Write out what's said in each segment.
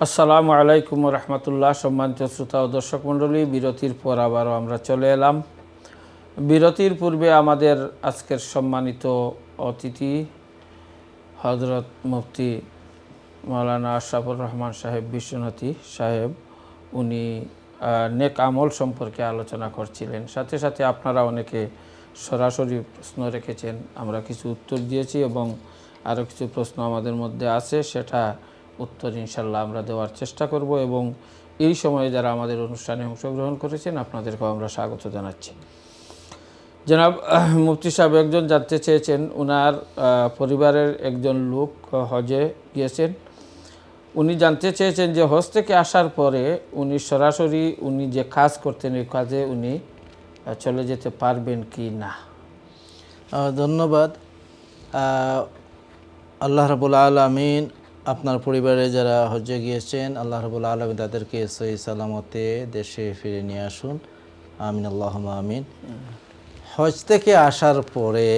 আসসালামু আলাইকুম রহমতুল্লাহ। সম্মানিত শ্রোতা ও দর্শক মণ্ডলী, বিরতির পর আবারও আমরা চলে এলাম। বিরতির পূর্বে আমাদের আজকের সম্মানিত অতিথি হযরত মুফতি মাওলানা আশরাফুর রহমান সাহেব বিশ্বনাথী সাহেব, উনি নেক আমল সম্পর্কে আলোচনা করছিলেন। সাথে সাথে আপনারা অনেকে সরাসরি প্রশ্ন রেখেছেন, আমরা কিছু উত্তর দিয়েছি এবং আরও কিছু প্রশ্ন আমাদের মধ্যে আছে, সেটা উত্তর ইনশাল্লাহ আমরা দেওয়ার চেষ্টা করব। এবং এই সময়ে যারা আমাদের অনুষ্ঠানে অংশগ্রহণ করেছেন আপনাদেরকেও আমরা স্বাগত জানাচ্ছি। জনাব মুফতি সাহেব একজন জানতে চেয়েছেন, ওনার পরিবারের একজন লোক হজে গিয়েছেন। উনি জানতে চেয়েছেন যে হজ থেকে আসার পরে উনি সরাসরি উনি যে কাজ করতেন ওই কাজে উনি চলে যেতে পারবেন কি না। ধন্যবাদ। আল্লাহ রাব্বুল আলামিন আপনার পরিবারে যারা হজ্জে গিয়েছেন, আল্লাহ রাব্বুল আলামিন তাদেরকে সহি সালামতে দেশে ফিরে নিয়ে আসুন। আমিন, আল্লাহুম্মা আমিন। হজ থেকে আসার পরে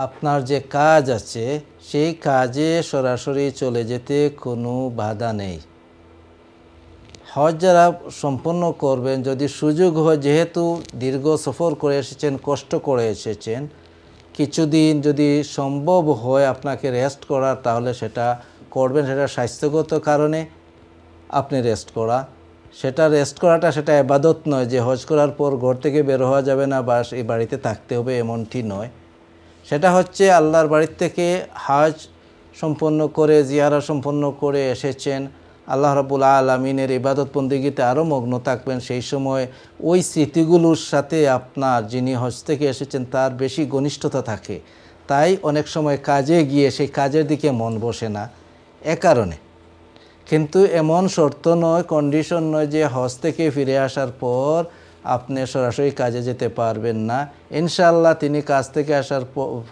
আপনার যে কাজ আছে সেই কাজে সরাসরি চলে যেতে কোনো বাধা নেই। হজ যারা সম্পন্ন করবেন, যদি সুযোগ হয়, যেহেতু দীর্ঘ সফর করে এসেছেন, কষ্ট করে এসেছেন, কিছুদিন যদি সম্ভব হয় আপনাকে রেস্ট করার, তাহলে সেটা করবেন। সেটা স্বাস্থ্যগত কারণে আপনি রেস্ট করাটা সেটা ইবাদত নয় যে হজ করার পর ঘর থেকে বের হওয়া যাবে না বা এই বাড়িতে থাকতে হবে, এমনটি নয়। সেটা হচ্ছে আল্লাহর বাড়ির থেকে হজ সম্পন্ন করে, জিয়ারা সম্পন্ন করে এসেছেন, আল্লাহ রাব্বুল আলামিনের ইবাদত বন্দেগীতে আরও মগ্ন থাকবেন। সেই সময় ওই স্মৃতিগুলোর সাথে আপনার যিনি হজ থেকে এসেছেন তার বেশি ঘনিষ্ঠতা থাকে। তাই অনেক সময় কাজে গিয়ে সেই কাজের দিকে মন বসে না, এ কারণে। কিন্তু এমন শর্ত নয়, কন্ডিশন নয় যে হজ থেকে ফিরে আসার পর আপনি সরাসরি কাজে যেতে পারবেন না। ইনশাআল্লাহ তিনি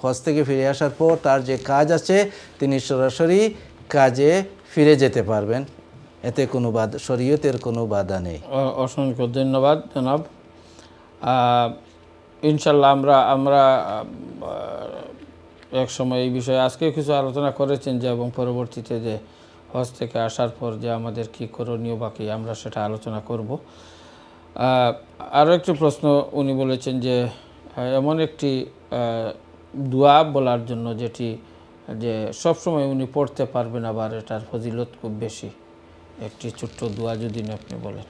হজ থেকে ফিরে আসার পর তার যে কাজ আছে তিনি সরাসরি কাজে ফিরে যেতে পারবেন। এতে কোনো শরীয়তের কোনো বাধা নেই। অসংখ্য ধন্যবাদ জনাব। ইনশাল্লাহ আমরা এক সময় এই বিষয়ে আজকে কিছু আলোচনা করেছেন যে, এবং পরবর্তীতে যে হজ থেকে আসার পর যে আমাদের কি করণীয় বাকি, আমরা সেটা আলোচনা করব। আরও একটি প্রশ্ন উনি বলেছেন যে এমন একটি দোয়া বলার জন্য যেটি যে সবসময় উনি পড়তে পারবেন, আবার এটার ফজিলত খুব বেশি, একটি ছোট্ট দোয়া যদি আপনি বলেন।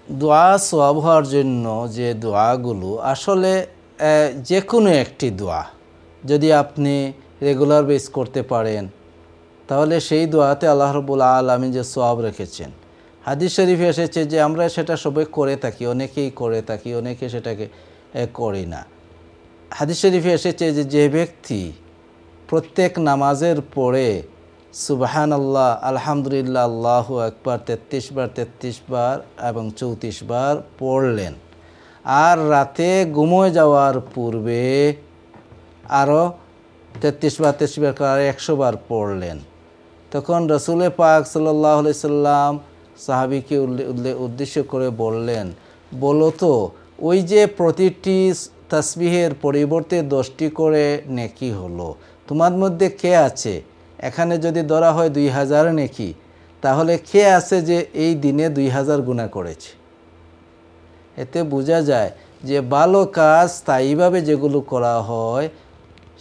দোয়া সওয়াব হওয়ার জন্য যে দোয়াগুলো, আসলে যে কোনো একটি দোয়া যদি আপনি রেগুলার বেস করতে পারেন, তাহলে সেই দোয়াতে আল্লাহ রাব্বুল আলামিন যে সওয়াব রেখেছেন। হাদিস শরীফে এসেছে যে আমরা সেটা সবাই করে থাকি, অনেকেই করে থাকি, অনেকে সেটাকে করি না। হাদিস শরীফে এসেছে যে ব্যক্তি প্রত্যেক নামাজের পরে সুবহানাল্লাহ, আলহামদুলিল্লাহ, আল্লাহু আকবার 33 বার এবং 34 বার পড়লেন, আর রাতে ঘুমোয় যাওয়ার পূর্বে আরও 33 বার করে 100 বার পড়লেন, তখন রাসূল পাক সাল্লাল্লাহু আলাইহি সাল্লাম সাহাবীকে উদ্দেশ্য করে বললেন, বলো তো ওই যে প্রতিটি তাসবিহের পরিবর্তে 10টি করে নেকি হলো, তোমার মধ্যে কে আছে? এখানে যদি ধরা হয় 2000 নেকি, তাহলে কে আছে যে এই দিনে 2000 গুনাহ করেছে? এতে বোঝা যায় যে ভালো কাজ স্থায়ীভাবে যেগুলো করা হয়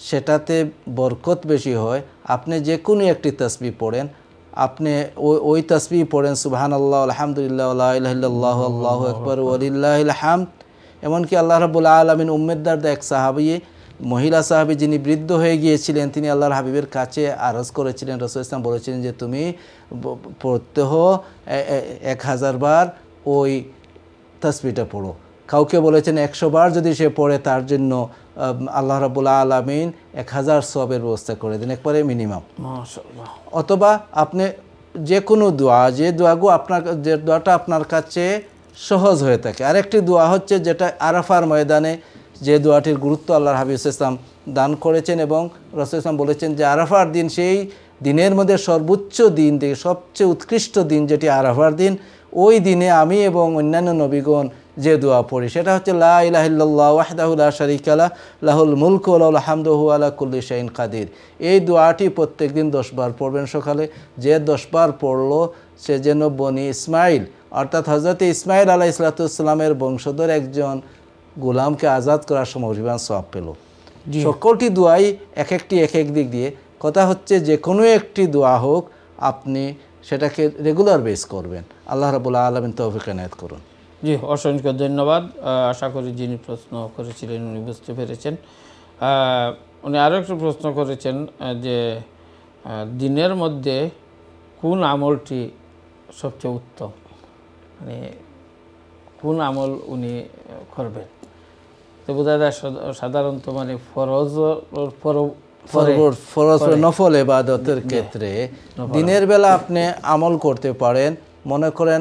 সেটাতে বরকত বেশি হয়। আপনি যে কোনো একটি তাসবিহ পড়েন, আপনি ওই তাসবিহ পড়েন সুবহানাল্লাহ, আলহামদুলিল্লাহ, লা ইলাহা ইল্লাল্লাহু, আল্লাহু আকবার, ওয়ালিল্লাহিল হামদ। এমনকি আল্লাহ রাব্বুল আলামিন উম্মের দারদা এক সাহাবী, মহিলা সাহাবী যিনি বৃদ্ধ হয়ে গিয়েছিলেন, তিনি আল্লাহর হাবিবের কাছে আরজ করেছিলেন, রাসূল ইসলাম বলেছিলেন যে তুমি প্রত্যহ 1000 বার ওই তাসবিহটা পড়ো। কাউকে বলেছেন 100 বার যদি সে পড়ে তার জন্য আল্লাহ রাব্বুল আলামিন 1000 সওয়াবের ব্যবস্থা করে দেন, একবারে মিনিমাম। মাশাআল্লাহ। অথবা আপনি যে কোনো দোয়া, যে দোয়াটা আপনার কাছে সহজ হয়ে থাকে। আরেকটি দোয়া হচ্ছে যেটা আরাফার ময়দানে যে দোয়াটির গুরুত্ব আল্লাহর হাবিব ইসলাম দান করেছেন, এবং রাসূল ইসলাম বলেছেন যে আরাফার দিন সেই দিনের মধ্যে সর্বোচ্চ দিন থেকে সবচেয়ে উৎকৃষ্ট দিন যেটি আরাফার দিন, ওই দিনে আমি এবং অন্যান্য নবীগণ যে দোয়া পড়ি সেটা হচ্ছে লা ইলাহা ইল্লাল্লাহু ওয়াহদাহু লা শারীকা লাহু লাহুল মুলকু ওয়া লাহুল হামদু ওয়া হুয়া আলা কুল্লি শাইইন কাদির। এই দোয়াটি প্রত্যেকদিন 10 বার পড়বেন সকালে। যে 10 বার পড়লো সে যেন বনি ইসমাইল অর্থাৎ হযরত ইসমাইল আলাইহিস সালামের বংশধর একজন গোলামকে আজাদ করার সময় পরিমাণ সওয়াব পেল। সকলটি দোয়াই এক একটি এক এক দিক দিয়ে। কথা হচ্ছে যে কোনো একটি দোয়া হোক আপনি সেটাকে রেগুলার বেস করবেন। আল্লাহ রাব্বুল আলামিন তৌফিক এনায়েত করুন। জি, অসংখ্য ধন্যবাদ। আশা করি যিনি প্রশ্ন করেছিলেন উনি বুঝতে পেরেছেন। উনি আরও একটু প্রশ্ন করেছেন যে দিনের মধ্যে কোন আমলটি সবচেয়ে উত্তম, মানে কোন আমল উনি করবেন? তো বোঝা যায় সাধারণত মানে ফরজ নফল ইবাদতের ক্ষেত্রে দিনের বেলা আপনি আমল করতে পারেন। মনে করেন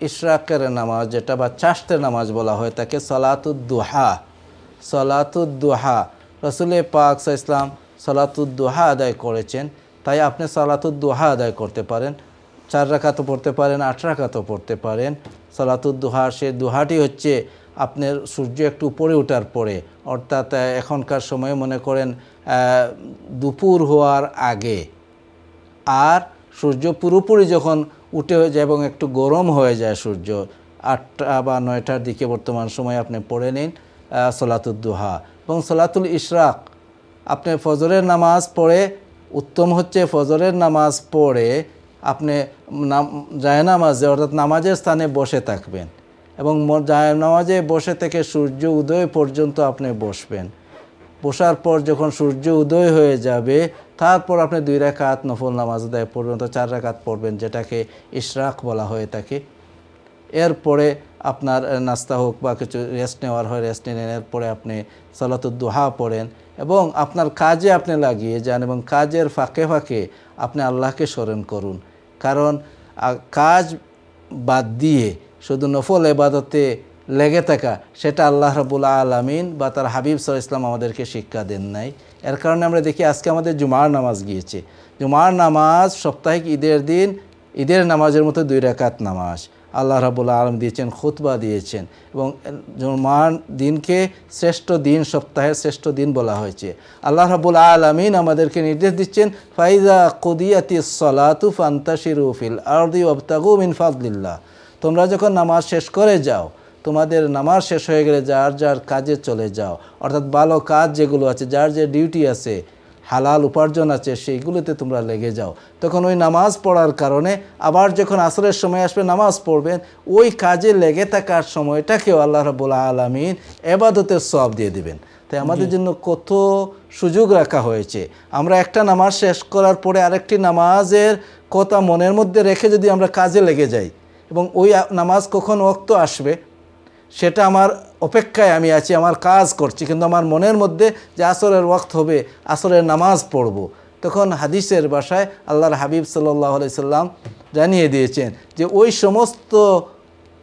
ইশরাকের নামাজ যেটা বা চাশতের নামাজ বলা হয় তাকে সলাতুদ্দুহা। সলাতুদ্দুহা রাসূল পাক সাল্লাল্লাহু আলাইহি ওয়াসাল্লাম সলাতুদ্দুহা আদায় করেছেন, তাই আপনি সলাতুদ্দুহা আদায় করতে পারেন। 4 রাকাতও পড়তে পারেন, 8 রাকাতও পড়তে পারেন। সলাতুদ্দুহা সে দুহাটি হচ্ছে আপনার সূর্য একটু উপরে ওঠার পরে, অর্থাৎ এখনকার সময়ে মনে করেন দুপুর হওয়ার আগে, আর সূর্য পুরোপুরি যখন উঠে হয়ে যায় এবং একটু গরম হয়ে যায় সূর্য 8টা বা 9টার দিকে বর্তমান সময়ে আপনি পড়ে নিন সলাতুদ্দুহা। এবং সলাতুল ইশরাক আপনি ফজরের নামাজ পড়ে, উত্তম হচ্ছে ফজরের নামাজ পড়ে আপনি জায়নামাজে অর্থাৎ নামাজের স্থানে বসে থাকবেন এবং জায়নামাজে বসে থেকে সূর্য উদয় পর্যন্ত আপনি বসবেন। বসার পর যখন সূর্য উদয় হয়ে যাবে তারপর আপনি 2 রাকাত নফল নামাজ আদায় পড়বেন, তো 4 রাকাত পড়বেন যেটাকে ইশরাক বলা হয়ে থাকে। এরপরে আপনার নাস্তা হোক বা কিছু রেস্ট নেওয়ার হয় রেস্ট নিলেন, এরপরে আপনি সলাতুদ্দুহা পড়েন এবং আপনার কাজে আপনি লাগিয়ে যান এবং কাজের ফাঁকে ফাঁকে আপনি আল্লাহকে স্মরণ করুন। কারণ কাজ বাদ দিয়ে শুধু নফল ইবাদতে লেগে থাকা সেটা আল্লাহ রাব্বুল আলামিন বা তার হাবিব সাল্লাল্লাহু আলাইহি ওয়াসাল্লাম আমাদেরকে শিক্ষা দেন নাই। এর কারণে আমরা দেখি আজকে আমাদের জুমার নামাজ গিয়েছে। জুমার নামাজ সাপ্তাহিক ঈদের দিন ঈদের নামাজের মতো 2 রাকাত নামাজ আল্লাহ রাব্বুল আলামিন দিয়েছেন, খুতবা দিয়েছেন এবং জুমার দিনকে শ্রেষ্ঠ দিন, সপ্তাহের শ্রেষ্ঠ দিন বলা হয়েছে। আল্লাহ রাব্বুল আলামিন আমাদেরকে নির্দেশ দিচ্ছেন ফাইজা কুদিয়াতিস সালাতু ফান্তাশিরু ফিল আরদি ওয়াবতাগু মিন ফাদলিল্লাহ। তোমরা যখন নামাজ শেষ করে যাও, তোমাদের নামাজ শেষ হয়ে গেলে যার যার কাজে চলে যাও, অর্থাৎ ভালো কাজ যেগুলো আছে, যার যে ডিউটি আছে, হালাল উপার্জন আছে, সেইগুলোতে তোমরা লেগে যাও। তখন ওই নামাজ পড়ার কারণে আবার যখন আসরের সময় আসবে নামাজ পড়বেন, ওই কাজে লেগে থাকার সময়টাকেও আল্লাহ রাব্বুল আলামিন ইবাদতের সওয়াব দিয়ে দিবেন। তাই আমাদের জন্য কত সুযোগ রাখা হয়েছে। আমরা একটা নামাজ শেষ করার পরে আরেকটি নামাজের কথা মনের মধ্যে রেখে যদি আমরা কাজে লেগে যাই এবং ওই নামাজ কখন ওয়াক্ত আসবে সেটা আমার অপেক্ষায় আমি আছি, আমার কাজ করছি, কিন্তু আমার মনের মধ্যে যে আসরের ওয়াক্ত হবে, আসরের নামাজ পড়ব, তখন হাদিসের ভাষায় আল্লাহর হাবিব সাল্লাল্লাহু আলাইহি সাল্লাম জানিয়ে দিয়েছেন যে ওই সমস্ত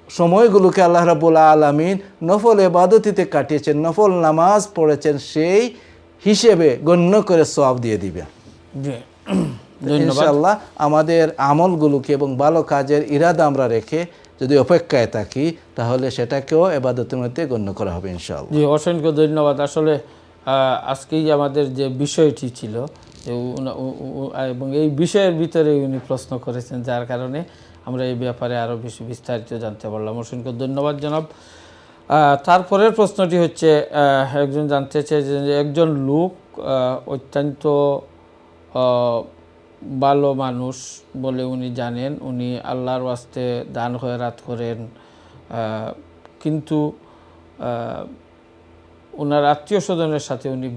সময়গুলোকে আল্লাহ রাব্বুল আলামিন নফল ইবাদতিতে কাটিয়েছেন, নফল নামাজ পড়েছেন, সেই হিসেবে গণ্য করে সওয়াব দিয়ে দিবেন। ইনশাআল্লাহ আমাদের আমলগুলোকে এবং ভালো কাজের ইরাদা আমরা রেখে যদি অপেক্ষায় থাকি তাহলে সেটাকেও ইবাদতের মধ্যে গণ্য করা হবে ইনশাআল্লাহ। জি, অসংখ্য ধন্যবাদ। আসলে আজকেই আমাদের যে বিষয়টি ছিল এবং এই বিষয়ের ভিতরে উনি প্রশ্ন করেছেন, যার কারণে আমরা এই ব্যাপারে আরও বেশি বিস্তারিত জানতে পারলাম। অসংখ্য ধন্যবাদ জনাব। তারপরের প্রশ্নটি হচ্ছে একজন জানতে চেয়েছে যে একজন লোক অত্যন্ত ভালো মানুষ বলে উনি জানেন, উনি আল্লাহর ওয়াস্তে দান খয়রাত করেন, কিন্তু ওনার আত্মীয় স্বজনের সাথে উনি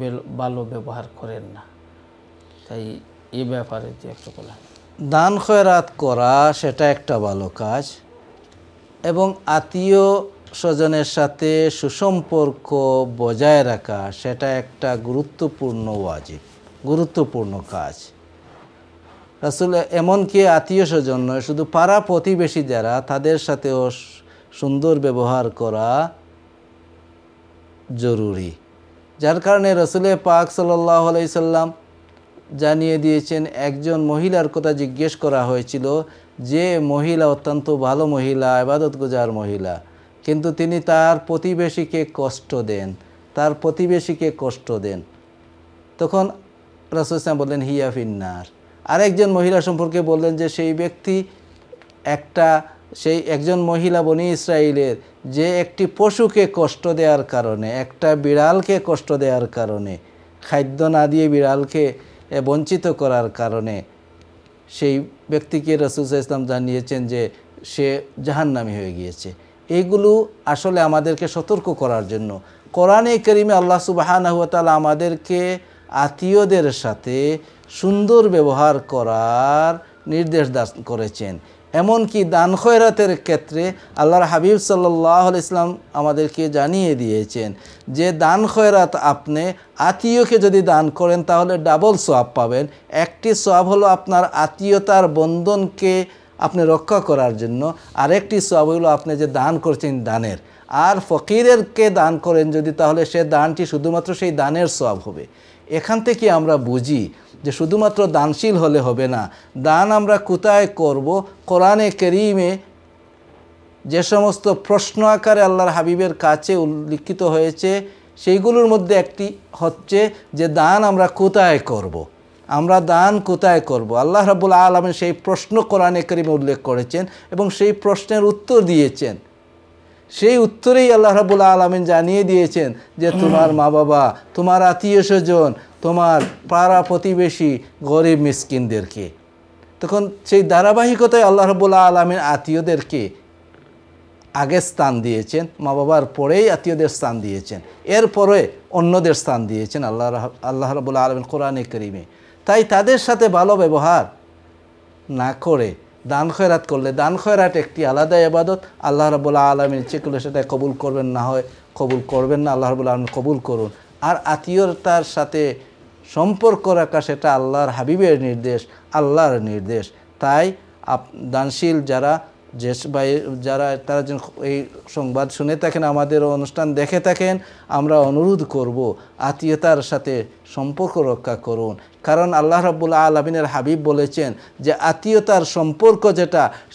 ভালো ব্যবহার করেন না, তাই এই ব্যাপারে যে একটু বলেন। দান খয়রাত করা সেটা একটা ভালো কাজ এবং আত্মীয় স্বজনের সাথে সুসম্পর্ক বজায় রাখা সেটা একটা গুরুত্বপূর্ণ ওয়াজিব, গুরুত্বপূর্ণ কাজ। রাসূল এমনকি আত্মীয় স্বজন নয়, শুধু পাড়া প্রতিবেশী যারা তাদের সাথেও সুন্দর ব্যবহার করা জরুরি। যার কারণে রাসূল পাক সাল্লাল্লাহু আলাইহি সাল্লাম জানিয়ে দিয়েছেন, একজন মহিলার কথা জিজ্ঞেস করা হয়েছিল যে মহিলা অত্যন্ত ভালো মহিলা, ইবাদতগুজার মহিলা, কিন্তু তিনি তার প্রতিবেশীকে কষ্ট দেন, তার প্রতিবেশীকে কষ্ট দেন, তখন রাসূল সাল্লাল্লাহু আলাইহি ওয়াসাল্লাম বললেন হিয়া ফিন্নার। আরেকজন মহিলা সম্পর্কে বললেন যে সেই ব্যক্তি একজন মহিলা বনি ইসরাইলের যে একটি পশুকে কষ্ট দেওয়ার কারণে, একটা বিড়ালকে কষ্ট দেওয়ার কারণে, খাদ্য না দিয়ে বিড়ালকে বঞ্চিত করার কারণে সেই ব্যক্তিকে রাসূল সাল্লাল্লাহু আলাইহি ওয়াসাল্লাম জানিয়েছেন যে সে জাহান্নামী হয়ে গিয়েছে। এইগুলো আসলে আমাদেরকে সতর্ক করার জন্য। কোরআনে কারিমে আল্লাহ সুবহানাহু ওয়া তাআলা আমাদেরকে আত্মীয়দের সাথে সুন্দর ব্যবহার করার নির্দেশ দান করেছেন। এমনকি দান খয়রাতের ক্ষেত্রে আল্লাহর হাবিব সাল্লাল্লাহু আলাইহি ওয়াসাল্লাম আমাদেরকে জানিয়ে দিয়েছেন যে দান খয়রাত আপনি আত্মীয়কে যদি দান করেন তাহলে ডাবল সওয়াব পাবেন। একটি সওয়াব হলো আপনার আত্মীয়তার বন্ধনকে আপনি রক্ষা করার জন্য, আরেকটি সওয়াব হলো আপনি যে দান করছেন দানের। আর ফকিরেরকে দান করেন যদি, তাহলে সে দানটি শুধুমাত্র সেই দানের সওয়াব হবে। এখান থেকে আমরা বুঝি যে শুধুমাত্র দানশীল হলে হবে না, দান আমরা কোথায় করব? কোরআনে কারীমে যে সমস্ত প্রশ্ন আকারে আল্লাহর হাবিবের কাছে উল্লিখিত হয়েছে সেইগুলোর মধ্যে একটি হচ্ছে যে দান আমরা কোথায় করব। আমরা দান কোথায় করব? আল্লাহ রাব্বুল আলামিন সেই প্রশ্ন কোরআনে কারীমে উল্লেখ করেছেন এবং সেই প্রশ্নের উত্তর দিয়েছেন। সেই উত্তরেই আল্লাহ রাব্বুল আলামিন জানিয়ে দিয়েছেন যে তোমার মা বাবা, তোমার আত্মীয় স্বজন, তোমার পাড়া প্রতিবেশী, গরিব মিসকিনদেরকে। তখন সেই ধারাবাহিকতায় আল্লাহ রাব্বুল আলামিন আত্মীয়দেরকে আগে স্থান দিয়েছেন, মা বাবার পরেই আত্মীয়দের স্থান দিয়েছেন, এরপরে অন্যদের স্থান দিয়েছেন আল্লাহ রাব্বুল আলামিন কোরআনে কারীমে। তাই তাদের সাথে ভালো ব্যবহার না করে দান খয়রাত করলে, দান খয়রাত একটি আলাদা ইবাদত, আল্লাহ রাব্বুল আলামিন ইচ্ছে করলে সেটা কবুল করবেন, না হয় কবুল করবেন না, আল্লাহ রাব্বুল আলামিন কবুল করুন। আর আত্মীয়তার সাথে সম্পর্ক রাখা সেটা আল্লাহর হাবিবের নির্দেশ, আল্লাহর নির্দেশ। তাই দানশীল যারা তারা যেন এই সংবাদ শুনে থাকেন, আমাদের অনুষ্ঠান দেখে থাকেন, আমরা অনুরোধ করব আত্মীয়তার সাথে সম্পর্ক রক্ষা করুন। কারণ আল্লাহ রাব্বুল আলামিনের হাবিব বলেছেন যে আত্মীয়তার সম্পর্ক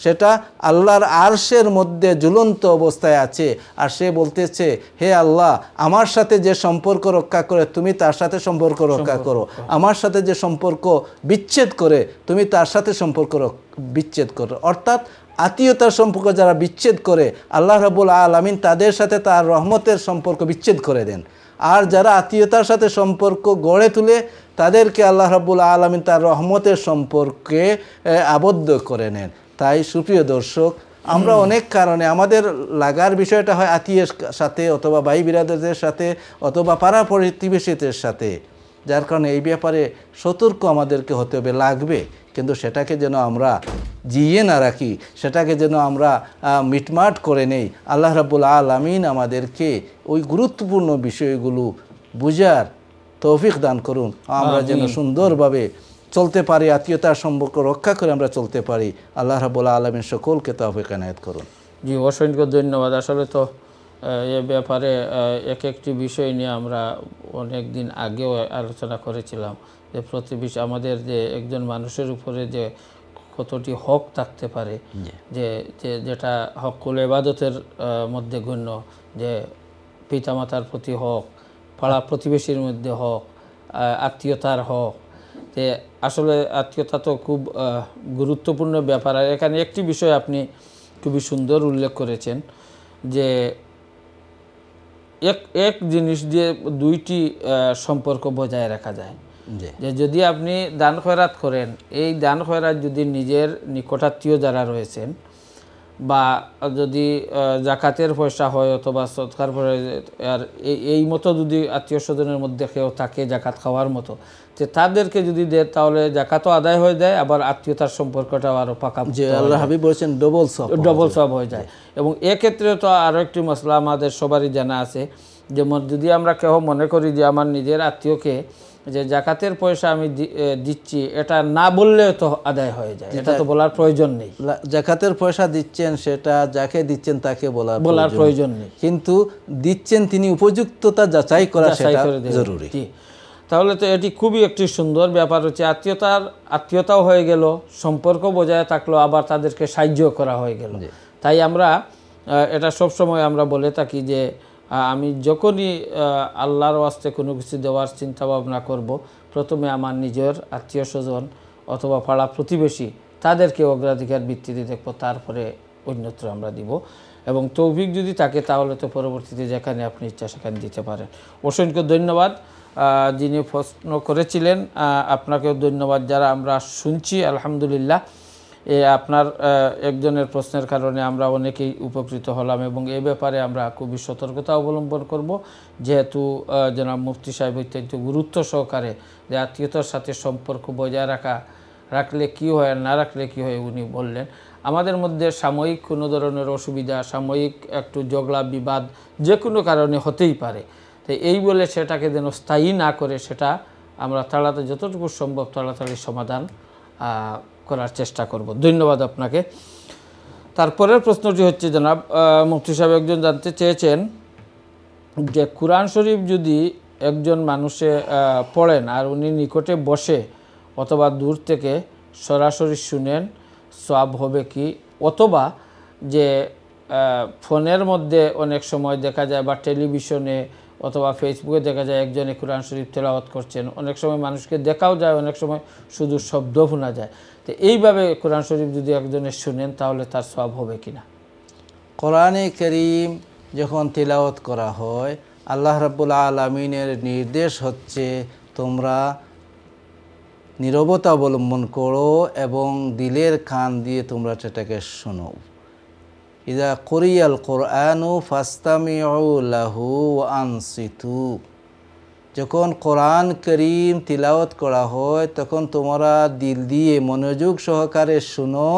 সেটা আল্লাহর আরশের মধ্যে ঝুলন্ত অবস্থায় আছে। আর সে বলতেছে, হে আল্লাহ, আমার সাথে যে সম্পর্ক রক্ষা করে তুমি তার সাথে সম্পর্ক রক্ষা করো, আমার সাথে যে সম্পর্ক বিচ্ছেদ করে তুমি তার সাথে সম্পর্ক বিচ্ছেদ করো। অর্থাৎ আত্মীয়তার সম্পর্ক যারা বিচ্ছেদ করে, আল্লাহ রাব্বুল আলামিন তাদের সাথে তার রহমতের সম্পর্ক বিচ্ছেদ করে দেন। আর যারা আত্মীয়তার সাথে সম্পর্ক গড়ে তুলে, তাদেরকে আল্লাহ রাব্বুল আলামিন তার রহমতের সম্পর্কে আবদ্ধ করে নেন। তাই সুপ্রিয় দর্শক, আমরা অনেক কারণে আমাদের লাগার বিষয়টা হয় আত্মীয়ের সাথে, অথবা ভাই বিরাদরদের সাথে, অথবা পাড়া প্রতিবেশীদের সাথে, যার কারণে এই ব্যাপারে সতর্ক আমাদেরকে হতে হবে, লাগবে। কিন্তু সেটাকে যেন আমরা জিয়ে না রাখি, সেটাকে যেন আমরা মিটমাট করে নেই। আল্লাহ রাব্বুল আলামিন আমাদেরকে ওই গুরুত্বপূর্ণ বিষয়গুলো বুঝার তৌফিক দান করুন, আমরা যেন সুন্দরভাবে চলতে পারি, আত্মীয়তার সম্পর্ক রক্ষা করে আমরা চলতে পারি। আল্লাহ রাব্বুল আলামিন সকলকে তৌফিক এনায়েত করুন। জি, অসংখ্য ধন্যবাদ। আসলে তো এ ব্যাপারে এক একটি বিষয় নিয়ে আমরা অনেক দিন আগেও আলোচনা করেছিলাম যে প্রতিবেশী আমাদের যে একজন মানুষের উপরে যে কতটি হক থাকতে পারে, যেটা হকুল ইবাদতের মধ্যে গণ্য, যে পিতামাতার প্রতি হক, পাড়া প্রতিবেশীর মধ্যে হক, আত্মীয়তার হক। যে আসলে আত্মীয়তা তো খুব গুরুত্বপূর্ণ ব্যাপার। আর এখানে একটি বিষয় আপনি খুবই সুন্দর উল্লেখ করেছেন যে এক জিনিস দিয়ে দুইটি সম্পর্ক বজায় রাখা যায়। যে যদি আপনি দান খয়রাত করেন, এই দান খয়রাত যদি নিজের নিকটাত্মীয় যারা রয়েছেন, বা যদি জাকাতের পয়সা হয় অথবা সদকার পয়সা, আর এই মতো যদি আত্মীয় স্বজনের মধ্যে কেউ থাকে জাকাত খাওয়ার মতো, যে তাদেরকে যদি দেয় তাহলে জাকাতও আদায় হয়ে যায়, আবার আত্মীয়তার সম্পর্কটাও আরও পাকা, যে আল্লাহ হাবিব বলেছেন ডবল সওয়াব হয়ে যায়। এবং এক্ষেত্রে তো আরও একটি মশলা আমাদের সবারই জানা আছে, যেমন যদি আমরা কেউ মনে করি যে আমার নিজের আত্মীয়কে যে জাকাতের পয়সা আমি দিচ্ছি, এটা না বললেও তো আদায় হয়ে যায়, এটা তো বলার প্রয়োজন নেই। জাকাতের পয়সা দিচ্ছেন, সেটা যাকে দিচ্ছেন তাকে বলার প্রয়োজন নেই, কিন্তু দিচ্ছেন তিনি উপযুক্ততা যাচাই করা সেটা জরুরি। তাহলে তো এটি খুবই একটি সুন্দর ব্যাপার হচ্ছে, আত্মীয়তাও হয়ে গেল, সম্পর্ক বজায় থাকলো, আবার তাদেরকে সাহায্য করা হয়ে গেল। তাই আমরা এটা সবসময় আমরা বলে থাকি যে আমি যখনই আল্লাহর ওয়াস্তে কোনো কিছু দেওয়ার চিন্তা ভাবনা করব, প্রথমে আমার নিজের আত্মীয় স্বজন অথবা পাড়া প্রতিবেশী তাদেরকে অগ্রাধিকার ভিত্তিতে দেখব, তারপরে অন্যত্র আমরা দিব। এবং তৌফিক যদি থাকে তাহলে তো পরবর্তীতে যেখানে আপনি ইচ্ছা সেখানে দিতে পারেন। অসংখ্য ধন্যবাদ যিনি প্রশ্ন করেছিলেন, আপনাকেও ধন্যবাদ। যারা আমরা শুনছি আলহামদুলিল্লাহ, আপনার একজনের প্রশ্নের কারণে আমরা অনেকেই উপকৃত হলাম এবং এ ব্যাপারে আমরা খুবই সতর্কতা অবলম্বন করব, যেহেতু জনাব মুফতি সাহেব অত্যন্ত গুরুত্ব সহকারে যে আত্মীয়তার সাথে সম্পর্ক বজায় রাখলে কী হয় আর না রাখলে কী হয় উনি বললেন। আমাদের মধ্যে সাময়িক কোনো ধরনের অসুবিধা, সাময়িক একটু ঝগড়া বিবাদ যে কোনো কারণে হতেই পারে, তো এই বলে সেটাকে যেন স্থায়ী না করে সেটা আমরা তাড়াতাড়ি যতটুকু সম্ভব তাড়াতাড়ি সমাধান করার চেষ্টা করব। ধন্যবাদ আপনাকে। তারপরের প্রশ্নটি হচ্ছে, জনাব মুফতি সাহেব একজন জানতে চেয়েছেন যে কুরআন শরীফ যদি একজন মানুষে পড়েন আর উনি নিকটে বসে অথবা দূর থেকে সরাসরি শুনেন, সওয়াব হবে কি? অথবা যে ফোনের মধ্যে অনেক সময় দেখা যায় বা টেলিভিশনে অথবা ফেসবুকে দেখা যায় একজনে কুরআন শরীফ তেলাওয়াত করছেন, অনেক সময় মানুষকে দেখাও যায়, অনেক সময় শুধু শব্দ শোনা যায়, তো এইভাবে কোরআন শরীফ যদি একজনে শুনেন তাহলে তার সওয়াব হবে কিনা? কোরআনে কারীম যখন তিলাওয়াত করা হয়, আল্লাহ রাব্বুল আলামিনের নির্দেশ হচ্ছে তোমরা নীরবতা অবলম্বন করো এবং দিলের কান দিয়ে তোমরা সেটাকে শোনো। ইযা কুরিয়াল কুরআনু ফাসতামিউ লাহু ওয়া আনসিতু, যখন কোরআন কারীম তিলাওয়াত করা হয় তখন তোমরা দিল দিয়ে মনোযোগ সহকারে শুনো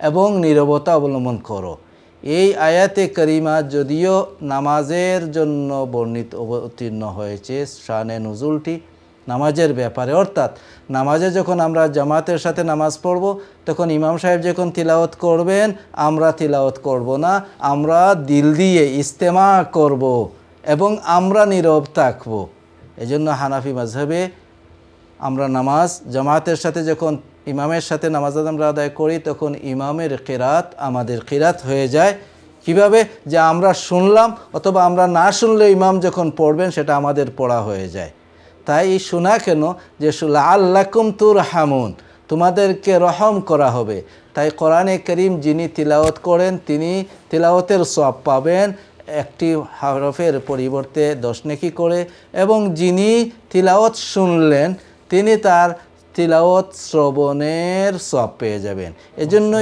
এবং নীরবতা অবলম্বন করো। এই আয়াতে কারিমা যদিও নামাজের জন্য বর্ণিত অবতীর্ণ হয়েছে, শানে নুজুলটি নামাজের ব্যাপারে, অর্থাৎ নামাজে যখন আমরা জামাতের সাথে নামাজ পড়ব তখন ইমাম সাহেব যখন তিলাওয়াত করবেন আমরা তিলাওয়াত করব না, আমরা দিল দিয়ে ইস্তেমা করব এবং আমরা নীরব থাকব। এজন্য হানাফি মাযহাবে আমরা নামাজ জামাতের সাথে যখন ইমামের সাথে নামাজ আমরা আদায় করি তখন ইমামের কিরাত আমাদের কিরাত হয়ে যায়। কিভাবে? যে আমরা শুনলাম অথবা আমরা না শুনলে ইমাম যখন পড়বেন সেটা আমাদের পড়া হয়ে যায়। তাই এই শোনা কেন? যে লাআল্লাকুম তুরহামুন, তোমাদেরকে রহম করা হবে। তাই কোরআনে কারীম যিনি তিলাওয়াত করেন তিনি তিলাওয়াতের সওয়াব পাবেন একটি হরফের পরিবর্তে 10 নেকি করে, এবং যিনি তিলাওয়াত শুনলেন তিনি তার তিলাওয়াত শ্রবণের সওয়াব পেয়ে যাবেন। এজন্য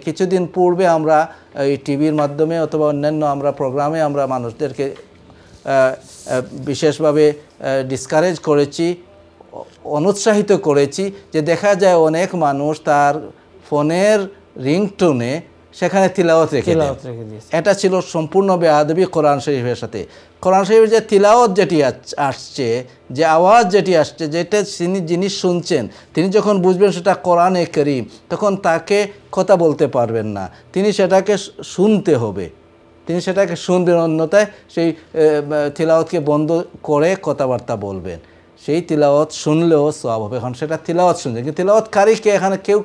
কিছুদিন পূর্বে আমরা এই টিভির মাধ্যমে অথবা অন্যান্য আমরা প্রোগ্রামে আমরা মানুষদেরকে বিশেষভাবে ডিসকারেজ করেছি, অনুৎসাহিত করেছি যে দেখা যায় অনেক মানুষ তার ফোনের রিংটোনে সেখানে তিলাওয়াত রেখে দিয়েছে। এটা ছিল সম্পূর্ণ বেআদবি কোরআন শরীফের সাথে। কোরআন শরীফের যে তিলাওয়াত যেটি আসছে, যে আওয়াজ যেটি আসছে, যেটা যিনি শুনছেন তিনি যখন বুঝবেন সেটা কোরআনে কারীম তখন তাকে কথা বলতে পারবেন না, তিনি সেটাকে শুনতে হবে, তিনি সেটাকে শুনবেন, অন্যথায় সেই তিলাওয়াতকে বন্ধ করে কথাবার্তা বলবেন। সেই তিলাওয়াত শুনলেও সওয়াব হবে। এখন সেটা তিলাওয়াত শুনছেন, কিন্তু তিলাওয়াতকারীকে এখানে কেউ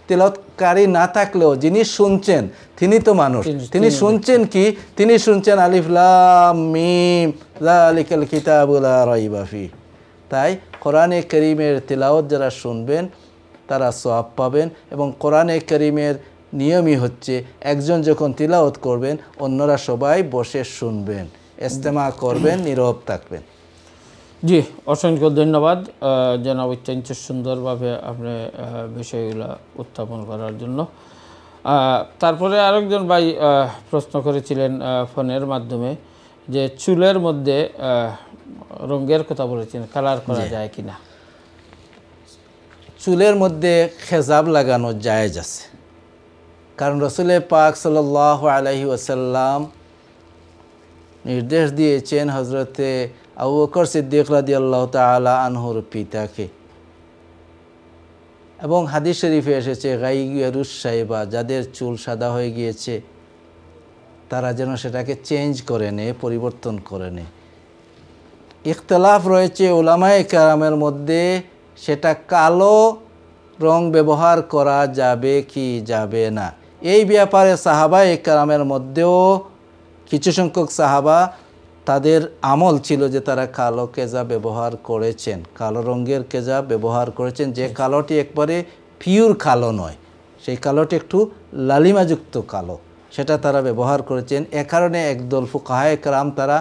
তিলাওয়াতকারী না থাকলেও যিনি শুনছেন তিনি তো মানুষ, তিনি শুনছেন কি? তিনি শুনছেন আলিফ লাম মিম যালিকাল কিতাবু লা রাইবা ফি। তাই কোরআনে কারীমের তিলাওয়াত যারা শুনবেন তারা সওয়াব পাবেন, এবং কোরআনে কারীমের নিয়মই হচ্ছে একজন যখন তিলাওয়াত করবেন অন্যরা সবাই বসে শুনবেন, ইস্তেমা করবেন, নীরব থাকবেন। জি, অসংখ্য ধন্যবাদ জনাব, অত্যন্ত সুন্দরভাবে আপনি বিষয়গুলো উত্থাপন করার জন্য। তারপরে আরেকজন ভাই প্রশ্ন করেছিলেন ফোনের মাধ্যমে যে চুলের মধ্যে রঙের কথা বলেছেন, কালার করা যায় কিনা? চুলের মধ্যে খেজাব লাগানো জায়েজ আছে, কারণ রাসূল পাক সাল্লাল্লাহু আলাইহি ওয়াসাল্লাম নির্দেশ দিয়েছেন হযরতে আবু বকর সিদ্দিক রাদিয়াল্লাহু তাআলা আনহুর পিতাকে, এবং হাদিস শরীফে এসেছে গাইয়ুরুশ শাইবা, যাদের চুল সাদা হয়ে গিয়েছে তারা যেন সেটাকে চেঞ্জ করে নেয়, পরিবর্তন করে নেয়। ইখতিলাফ রয়েছে উলামায়ে কেরামের মধ্যে সেটা কালো রং ব্যবহার করা যাবে কি যাবে না। এই ব্যাপারে সাহাবা একরামের মধ্যেও কিছু সংখ্যক সাহাবা তাদের আমল ছিল যে তারা কালো কেজা ব্যবহার করেছেন, কালো রঙের কেজা ব্যবহার করেছেন, যে কালোটি একবারে পিওর কালো নয়, সেই কালোটি একটু লালিমাযুক্ত কালো, সেটা তারা ব্যবহার করেছেন। এ কারণে একদল ফুকাহায়ে কেরাম তারা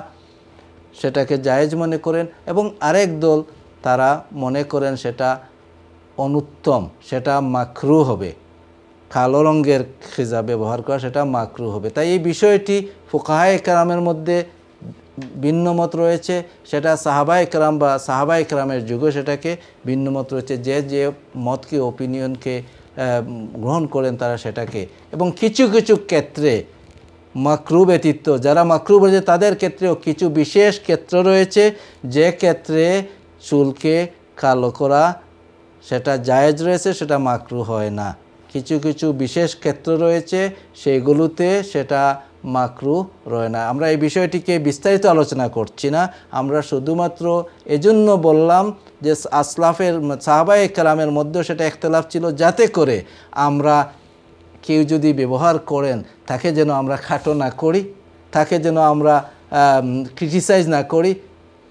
সেটাকে জায়েজ মনে করেন এবং আরেক দল তারা মনে করেন সেটা অনুত্তম, সেটা মাকরু হবে, কালো রঙের খিজা ব্যবহার করা সেটা মাকরু হবে। তাই এই বিষয়টি ফুকাহায়ে কেরামের মধ্যে ভিন্নমত রয়েছে, সেটা সাহাবায়ে কেরাম বা সাহাবায়ে কেরামের যুগে সেটাকে ভিন্নমত রয়েছে, যে যে মতকে ওপিনিয়নকে গ্রহণ করেন তারা সেটাকে। এবং কিছু কিছু ক্ষেত্রে মাকরু ব্যতীত যারা মাকরু বলেছে তাদের ক্ষেত্রেও কিছু বিশেষ ক্ষেত্র রয়েছে, যে ক্ষেত্রে চুলকে কালো করা সেটা জায়েজ রয়েছে, সেটা মাকরু হয় না। কিছু কিছু বিশেষ ক্ষেত্র রয়েছে সেইগুলোতে সেটা মাকরু রয় না। আমরা এই বিষয়টিকে বিস্তারিত আলোচনা করছি না, আমরা শুধুমাত্র এজন্য বললাম যে আসলাফের সাহাবায়ে কেরামের মধ্যে সেটা ইখতিলাফ ছিল, যাতে করে আমরা কেউ যদি ব্যবহার করেন তাকে যেন আমরা খাটো না করি, তাকে যেন আমরা ক্রিটিসাইজ না করি,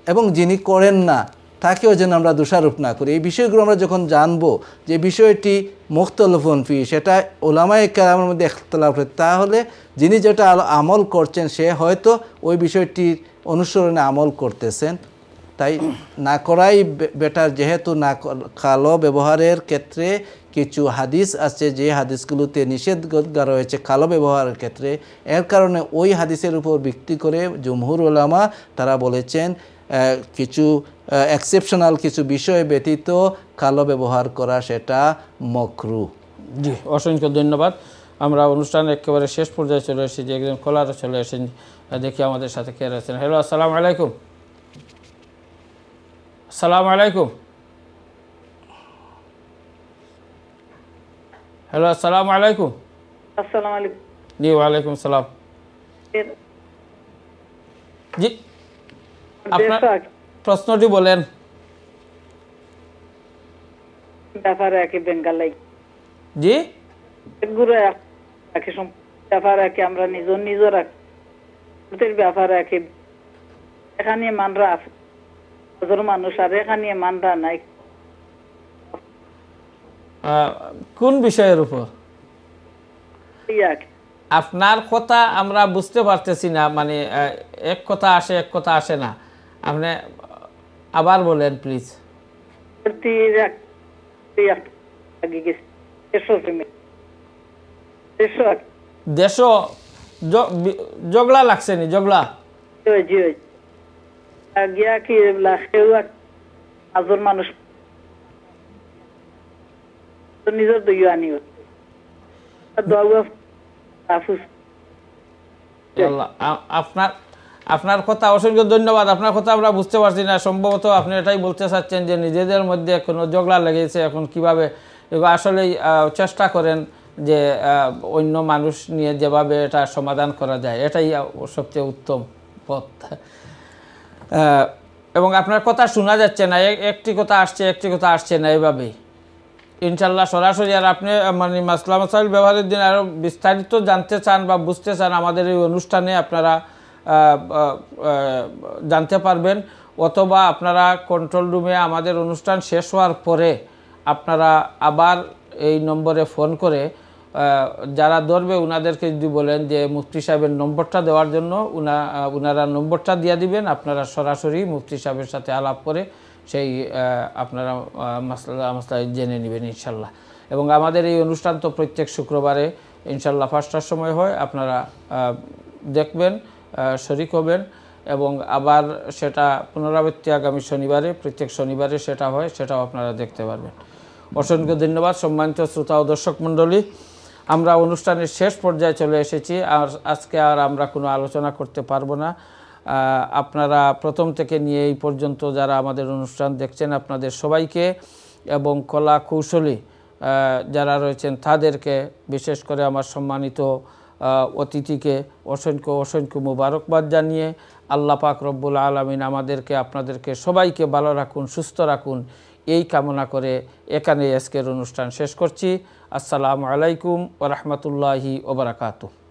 এবং যিনি করেন না তাকেও যেন আমরা দোষারোপ না করি। এই বিষয়গুলো আমরা যখন জানবো যে বিষয়টি মুখতলফুন ফি, সেটা উলামায়ে কেরামের মধ্যে ইখতিলাফ, তাহলে যিনি যেটা আমল করছেন সে হয়তো ওই বিষয়টির অনুসরণে আমল করতেছেন, তাই না করাই বেটার। যেহেতু না কালো ব্যবহারের ক্ষেত্রে কিছু হাদিস আছে যে হাদিসগুলোতে নিষেধাজ্ঞা রয়েছে কালো ব্যবহারের ক্ষেত্রে, এর কারণে ওই হাদিসের উপর ভিত্তি করে জমহুর উলামা তারা বলেছেন কিছু এক্সেপশনাল কিছু বিষয় ব্যতীত কালো ব্যবহার করা সেটা মাকরু। জি, অসংখ্য ধন্যবাদ। আমরা অনুষ্ঠানের একেবারে শেষ পর্যায়ে চলে এসেছি, যে একজন কলার চলে এসেছেন, দেখি আমাদের সাথে কে রয়েছেন। হ্যালো, আসসালামু আলাইকুম। আসসালামু আলাইকুম। হ্যালো, আসসালামু আলাইকুম। আসসালামু আলাইকুম। জি, ওয়ালাইকুম সালাম। জি, আপনার প্রশ্নটি বলেন। ব্যাপারে একই বেঙ্গালাই জি, গুরু একই ব্যাপারে একই, আমরা নিজের ব্যাপারে একই, এখানে মানরা আছে মানুষ আর এখানে মানরা নাই। কোন বিষয়ের উপর? আপনার কথা আমরা বুঝতে পারতেছি না, মানে এক কথা আসে এক কথা আসে না, আপনি আবার বলেন প্লিজ। দেশ জগলা লাগছে নি? জগলা গিয়া কি আজর মানুষ নিজের দইও আনি আপনার আপনার কথা অসংখ্য ধন্যবাদ। আপনার কথা আমরা বুঝতে পারছি না, সম্ভবত আপনি এটাই বলতে চাচ্ছেন যে নিজেদের মধ্যে কোনো ঝগড়া লেগেছে, এখন কিভাবে আসলেই চেষ্টা করেন যে অন্য মানুষ নিয়ে যেভাবে এটা সমাধান করা যায়, এটাই সবচেয়ে উত্তম পথ। এবং আপনার কথা শোনা যাচ্ছে না, একটি কথা আসছে একটি কথা আসছে না, এভাবেই ইনশাল্লাহ সরাসরি। আর আপনি মানে মাসলা মাসাইল ব্যবহারের দিন আরও বিস্তারিত জানতে চান বা বুঝতে চান, আমাদের এই অনুষ্ঠানে আপনারা জানতে পারবেন, অথবা আপনারা কন্ট্রোল রুমে আমাদের অনুষ্ঠান শেষ হওয়ার পরে আপনারা আবার এই নম্বরে ফোন করে যারা ধরবে ওনাদেরকে যদি বলেন যে মুফতি সাহেবের নম্বরটা দেওয়ার জন্য, ওনারা নম্বরটা দিয়ে দিবেন, আপনারা সরাসরি মুফতি সাহেবের সাথে আলাপ করে সেই আপনারা মাসলা জেনে নেবেন ইনশাল্লাহ। এবং আমাদের এই অনুষ্ঠান তো প্রত্যেক শুক্রবারে ইনশাল্লাহ 5টার সময় হয়, আপনারা দেখবেন, শরীক হবেন, এবং আবার সেটা পুনরাবৃত্তি আগামী শনিবারে, প্রত্যেক শনিবারে সেটা হয়, সেটাও আপনারা দেখতে পারবেন। অসংখ্য ধন্যবাদ সম্মানিত শ্রোতা ও দর্শক মণ্ডলী, আমরা অনুষ্ঠানের শেষ পর্যায়ে চলে এসেছি। আর আজকে আর আমরা কোনো আলোচনা করতে পারবো না। আপনারা প্রথম থেকে নিয়ে এই পর্যন্ত যারা আমাদের অনুষ্ঠান দেখছেন, আপনাদের সবাইকে এবং কলা কৌশলী যারা রয়েছেন তাদেরকে, বিশেষ করে আমার সম্মানিত অতিথিকে অসংখ্য অসংখ্য মুবারকবাদ জানিয়ে আল্লাহ পাক রব্বুল আলামিন আমাদেরকে আপনাদেরকে সবাইকে ভালো রাখুন, সুস্থ রাখুন, এই কামনা করে এখানে আজকের অনুষ্ঠান শেষ করছি। আসসালামু আলাইকুম ওয়া রাহমাতুল্লাহি ওয়া বারাকাতুহু।